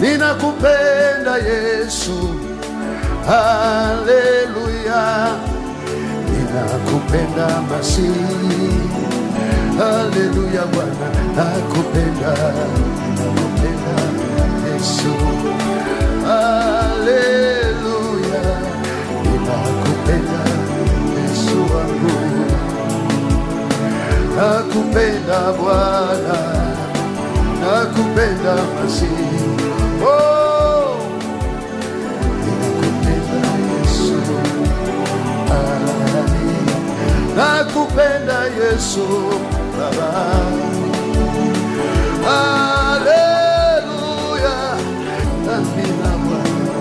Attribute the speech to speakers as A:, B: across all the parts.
A: ninakupenda Yesu, haleluya, ninakupenda Masihi, haleluya Bwana, nakupenda Yesu, haleluya, ninakupenda Yesu wangu, nakupenda Bwana, nakupenda Masihi, oh, ninakupenda Yesu, nakupenda Yesu Baba, haleluya, amina Bwana,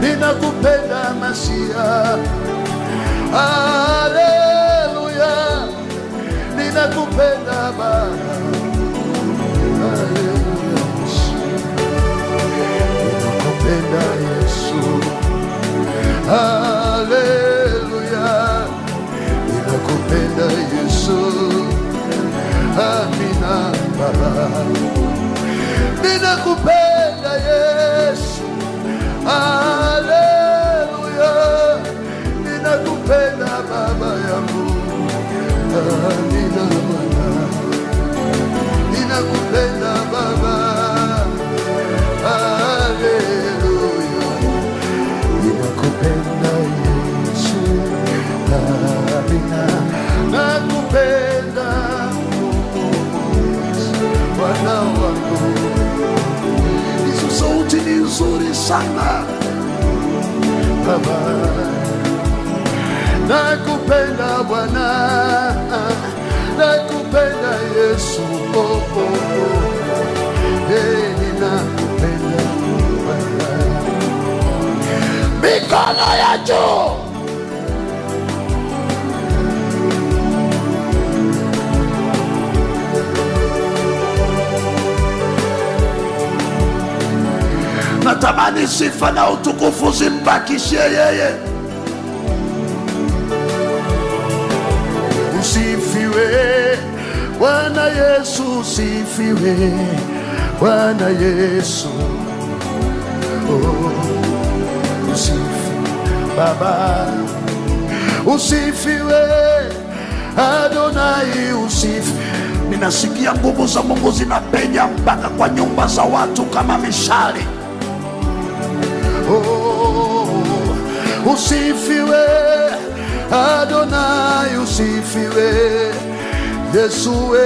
A: ninakupenda Masia, haleluya, ninakupenda Baba, haleluya, ninakupenda Yesu, haleluya, ninakupenda Yesu, amina Baba, ninakupenda Yesu, haleluya, ninakupenda Baba yangu, amina Bwana, ninakupenda Baba, haleluya, ninakupenda Yesu, amina, nakupenda Bwana wangu. Hizo sauti ni nzuri sana Baba, nakupenda Bwana, nakupenda Yesu, oh, oh, oh. Hey, ninakupenda Bwana, mikono ya juu. Natamani sifa na utukufu zimbakishie yeye. Usifiwe Bwana Yesu, usifiwe Bwana Yesu, oh, usifiwe Baba, usifiwe Adonai, usifiwe. Ninasikia nguvu za Mungu zinapenya mpaka kwa nyumba za watu kama mishale. Oh, usifiwe Adonai, usifiwe Yesu.